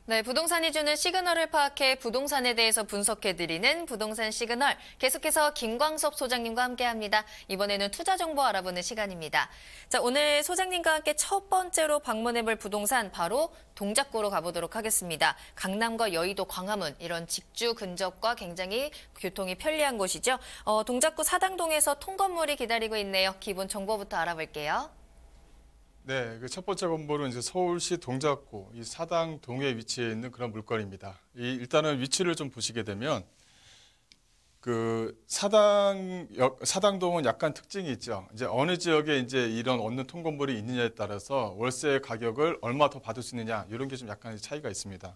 네, 부동산이 주는 시그널을 파악해 부동산에 대해서 분석해드리는 부동산 시그널. 계속해서 김광섭 소장님과 함께합니다. 이번에는 투자 정보 알아보는 시간입니다. 자, 오늘 소장님과 함께 첫 번째로 방문해볼 부동산 바로 동작구로 가보도록 하겠습니다. 강남과 여의도, 광화문 이런 직주 근접과 굉장히 교통이 편리한 곳이죠. 동작구 사당동에서 통건물이 기다리고 있네요. 기본 정보부터 알아볼게요. 네, 그 첫 번째 건물은 이제 서울시 동작구 이 사당동에 위치해 있는 그런 물건입니다. 일단은 위치를 좀 보시게 되면 그 사당동은 약간 특징이 있죠. 이제 어느 지역에 이제 이런 얻는 통건물이 있느냐에 따라서 월세 가격을 얼마 더 받을 수 있느냐 이런 게 좀 약간 차이가 있습니다.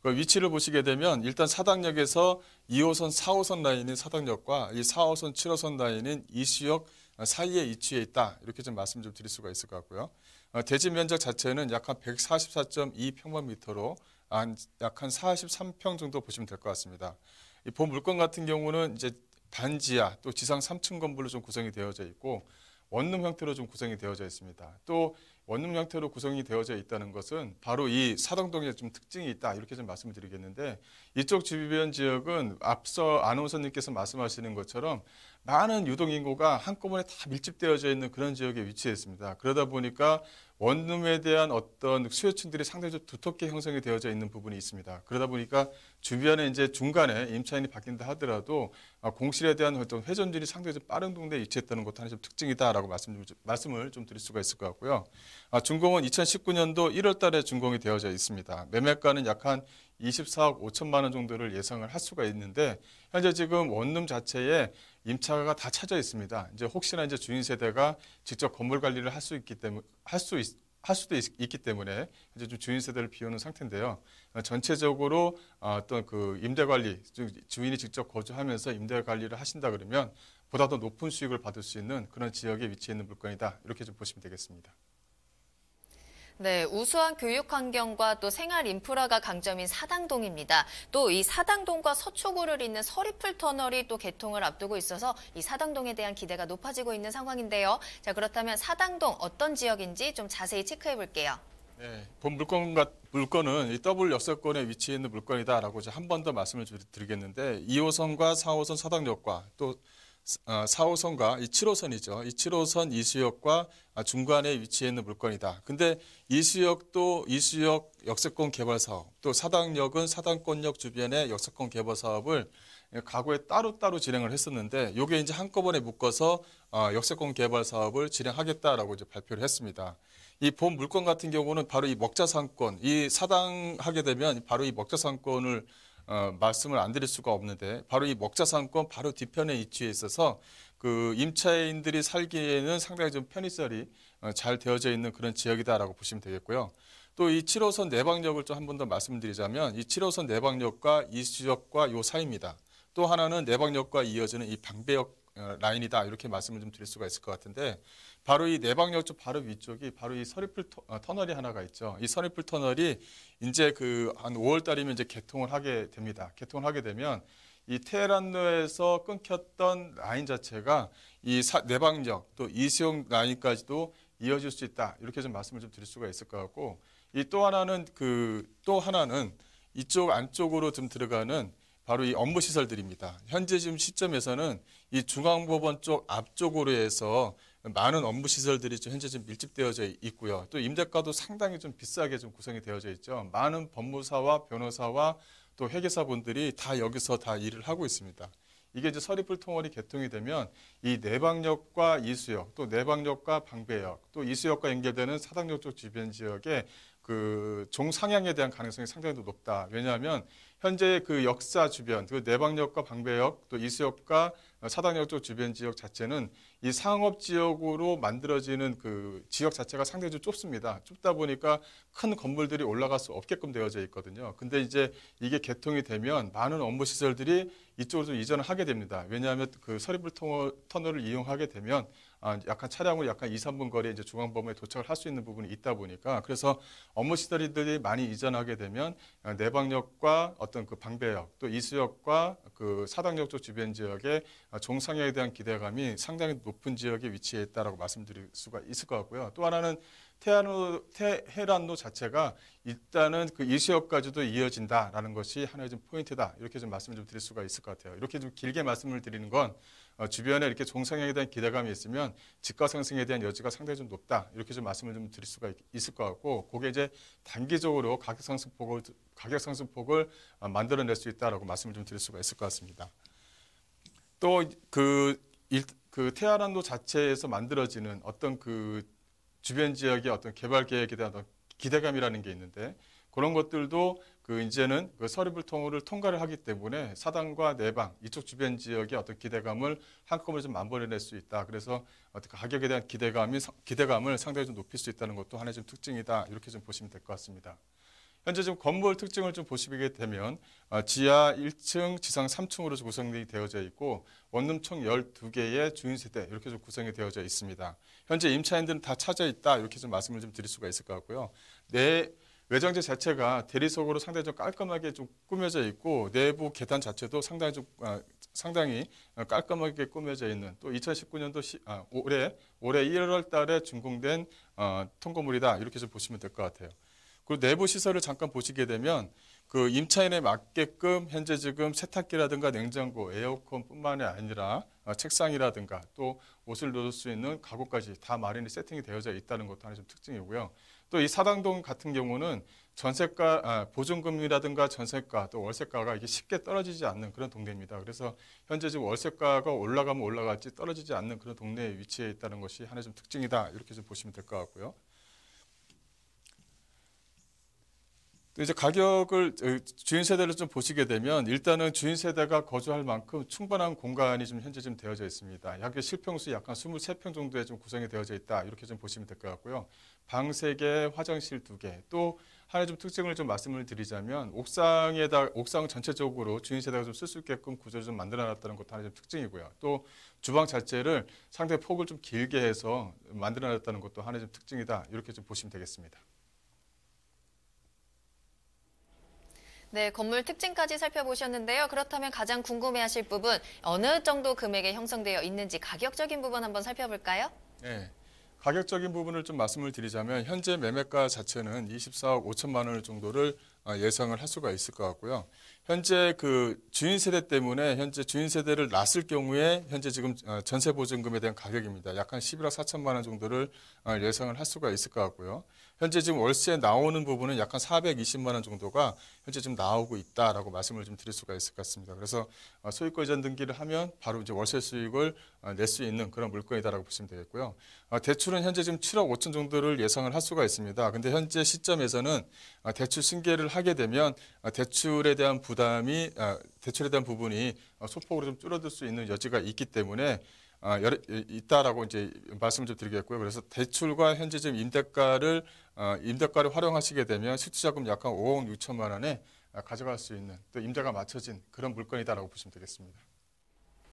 그 위치를 보시게 되면 일단 사당역에서 2호선, 4호선 라인인 사당역과 이 4호선, 7호선 라인인 이수역 사이에 위치해 있다. 이렇게 좀 말씀 좀 드릴 수가 있을 것 같고요. 대지 면적 자체는 약 한 144.2평방미터로 약 한 43평 정도 보시면 될 것 같습니다. 이 본 물건 같은 경우는 이제 반지하 또 지상 3층 건물로 좀 구성이 되어져 있고 원룸 형태로 좀 구성이 되어져 있습니다. 또 원룸 형태로 구성이 되어져 있다는 것은 바로 이 사당동에 좀 특징이 있다 이렇게 좀 말씀을 드리겠는데 이쪽 주변 지역은 앞서 아나운서님께서 말씀하시는 것처럼 많은 유동인구가 한꺼번에 다 밀집되어져 있는 그런 지역에 위치해 있습니다. 그러다 보니까 원룸에 대한 어떤 수요층들이 상당히 좀 두텁게 형성이 되어져 있는 부분이 있습니다. 그러다 보니까 주변에 이제 중간에 임차인이 바뀐다 하더라도 공실에 대한 어떤 회전율이 상당히 좀 빠른 동네에 위치했다는 것도 하나의 좀 특징이다라고 말씀을 좀 드릴 수가 있을 것 같고요. 준공은 2019년도 1월 달에 준공이 되어져 있습니다. 매매가는 약 한 24억 5천만 원 정도를 예상을 할 수가 있는데 현재 지금 원룸 자체에 임차가 다 차져 있습니다. 이제 혹시나 이제 주인 세대가 직접 건물 관리를 할 수도 있기 때문에 이제 좀 주인 세대를 비우는 상태인데요. 전체적으로 어떤 그 임대 관리, 주인이 직접 거주하면서 임대 관리를 하신다 그러면 보다 더 높은 수익을 받을 수 있는 그런 지역에 위치해 있는 물건이다. 이렇게 좀 보시면 되겠습니다. 네, 우수한 교육 환경과 또 생활 인프라가 강점인 사당동입니다. 또 이 사당동과 서초구를 잇는 서리풀 터널이 또 개통을 앞두고 있어서 이 사당동에 대한 기대가 높아지고 있는 상황인데요. 자, 그렇다면 사당동 어떤 지역인지 좀 자세히 체크해 볼게요. 네, 본 물건은 이 더블 역세권에 위치해 있는 물건이다라고 한 번 더 말씀을 드리겠는데 2호선과 4호선 사당역과 또 4호선과 이 7호선이죠. 이 7호선 이수역과 중간에 위치해 있는 물건이다. 근데 이수역도 이수역 역세권 개발 사업, 또 사당역은 사당권역 주변의 역세권 개발 사업을 과거에 따로따로 진행을 했었는데 이게 이제 한꺼번에 묶어서 역세권 개발 사업을 진행하겠다라고 이제 발표를 했습니다. 이 본 물건 같은 경우는 바로 이 먹자상권, 이 사당하게 되면 바로 이 먹자상권을 말씀을 안 드릴 수가 없는데 바로 이 먹자상권 바로 뒤편에 위치해 있어서 그 임차인들이 살기에는 상당히 좀 편의시설이 잘 되어져 있는 그런 지역이다라고 보시면 되겠고요. 또 이 7호선 내방역을 좀 한 번 더 말씀드리자면 이 7호선 내방역과 이수역과 요 사이입니다. 또 하나는 내방역과 이어지는 이 방배역 라인이다 이렇게 말씀을 좀 드릴 수가 있을 것 같은데 바로 이 내방역 쪽 바로 위쪽이 바로 이 서리풀 터널이 하나가 있죠. 이 서리풀 터널이 이제 그 한 5월 달이면 이제 개통을 하게 됩니다. 개통을 하게 되면 이 테헤란로에서 끊겼던 라인 자체가 이 내방역 또 이수역 라인까지도 이어질 수 있다 이렇게 좀 말씀을 좀 드릴 수가 있을 것 같고 이 또 하나는 이쪽 안쪽으로 좀 들어가는 바로 이 업무 시설들입니다. 현재 지금 시점에서는 이 중앙법원 쪽 앞쪽으로 해서 많은 업무 시설들이 좀 현재 좀 밀집되어져 있고요. 또 임대가도 상당히 좀 비싸게 좀 구성이 되어져 있죠. 많은 법무사와 변호사와 또 회계사분들이 다 여기서 다 일을 하고 있습니다. 이게 이제 서리풀 터널이 개통이 되면 이 내방역과 이수역, 또 내방역과 방배역, 또 이수역과 연결되는 사당역 쪽 주변 지역에 그 종상향에 대한 가능성이 상당히 높다. 왜냐하면 현재 그 역사 주변, 그 내방역과 방배역, 또 이수역과 사당역 쪽 주변 지역 자체는 이 상업 지역으로 만들어지는 그 지역 자체가 상당히 좀 좁습니다. 좁다 보니까 큰 건물들이 올라갈 수 없게끔 되어져 있거든요. 근데 이제 이게 개통이 되면 많은 업무 시설들이 이쪽으로 좀 이전을 하게 됩니다. 왜냐하면 그 서리풀 터널을 이용하게 되면 약간 차량으로 약간 2, 3분 거리에 이제 중앙범위에 도착을 할 수 있는 부분이 있다 보니까 그래서 업무 시설들이 많이 이전하게 되면 내방역과 어떤 그 방배역 또 이수역과 그 사당역 쪽 주변 지역에 종상향에 대한 기대감이 상당히 높은 지역에 위치해 있다라고 말씀드릴 수가 있을 것 같고요. 또 하나는 테헤란로 자체가 일단은 그 이수역까지도 이어진다라는 것이 하나의 좀 포인트다. 이렇게 좀 말씀을 좀 드릴 수가 있을 것 같아요. 이렇게 좀 길게 말씀을 드리는 건 주변에 이렇게 종상향에 대한 기대감이 있으면 집가 상승에 대한 여지가 상당히 좀 높다. 이렇게 좀 말씀을 좀 드릴 수가 있을 것 같고, 그게 이제 단기적으로 가격 상승폭을 만들어낼 수 있다라고 말씀을 좀 드릴 수가 있을 것 같습니다. 또 그 테헤란로 자체에서 만들어지는 어떤 그 주변 지역의 어떤 개발 계획에 대한 어떤 기대감이라는 게 있는데, 그런 것들도 그 이제는 그 서리불통을 통과를 하기 때문에 사당과 내방 이쪽 주변 지역의 어떤 기대감을 한꺼번에 좀 만벌어낼 수 있다. 그래서 어떤 가격에 대한 기대감을 상당히 좀 높일 수 있다는 것도 하나의 좀 특징이다. 이렇게 좀 보시면 될 것 같습니다. 현재 좀 건물 특징을 좀 보시게 되면 지하 1층, 지상 3층으로 구성이 되어져 있고, 원룸 총 12개의 주인세대 이렇게 좀 구성이 되어져 있습니다. 현재 임차인들은 다 차져 있다. 이렇게 좀 말씀을 좀 드릴 수가 있을 것 같고요. 외장재 자체가 대리석으로 상당히 좀 깔끔하게 좀 꾸며져 있고, 내부 계단 자체도 상당히 깔끔하게 꾸며져 있는, 또 2019년도 올해 1월 달에 준공된 통건물이다. 이렇게 좀 보시면 될 것 같아요. 그리고 내부 시설을 잠깐 보시게 되면 그 임차인에 맞게끔 현재 지금 세탁기라든가 냉장고, 에어컨뿐만이 아니라 책상이라든가 또 옷을 넣을 수 있는 가구까지 다 마련이 세팅이 되어져 있다는 것도 하나의 좀 특징이고요. 또 이 사당동 같은 경우는 보증금이라든가 전세가 또 월세가가 이게 쉽게 떨어지지 않는 그런 동네입니다. 그래서 현재 지금 월세가가 올라가면 올라갈지 떨어지지 않는 그런 동네에 위치해 있다는 것이 하나의 좀 특징이다. 이렇게 좀 보시면 될 것 같고요. 이제 가격을 주인 세대를 좀 보시게 되면 일단은 주인 세대가 거주할 만큼 충분한 공간이 좀 현재 좀 되어져 있습니다. 약 실평수 약간 23평 정도에 좀 구성이 되어져 있다. 이렇게 좀 보시면 될 것 같고요. 방 3개, 화장실 2개. 또 하나의 좀 특징을 좀 말씀을 드리자면 옥상 전체적으로 주인 세대가 좀 쓸 수 있게끔 구조를 좀 만들어 놨다는 것도 하나의 좀 특징이고요. 또 주방 자체를 상당히 폭을 좀 길게 해서 만들어 놨다는 것도 하나의 좀 특징이다. 이렇게 좀 보시면 되겠습니다. 네, 건물 특징까지 살펴보셨는데요. 그렇다면 가장 궁금해하실 부분, 어느 정도 금액에 형성되어 있는지 가격적인 부분 한번 살펴볼까요? 네, 가격적인 부분을 좀 말씀을 드리자면 현재 매매가 자체는 24억 5천만 원 정도를 예상을 할 수가 있을 것 같고요. 현재 그 주인 세대 때문에 현재 주인 세대를 놨을 경우에 현재 지금 전세 보증금에 대한 가격입니다. 약 한 11억 4천만 원 정도를 예상을 할 수가 있을 것 같고요. 현재 지금 월세 나오는 부분은 약 한 420만 원 정도가 현재 지금 나오고 있다라고 말씀을 좀 드릴 수가 있을 것 같습니다. 그래서 소유권 이전 등기를 하면 바로 이제 월세 수익을 낼 수 있는 그런 물건이다라고 보시면 되겠고요. 대출은 현재 지금 7억 5천 정도를 예상을 할 수가 있습니다. 근데 현재 시점에서는 대출 승계를 하게 되면 대출에 대한 부분이 소폭으로 좀 줄어들 수 있는 여지가 있기 때문에 있다라고 이제 말씀을 좀 드리겠고요. 그래서 대출과 현재 지금 임대가를 활용하시게 되면 실투자금 약 한 5억 6천만 원에 가져갈 수 있는 또 임대가 맞춰진 그런 물건이다라고 보시면 되겠습니다.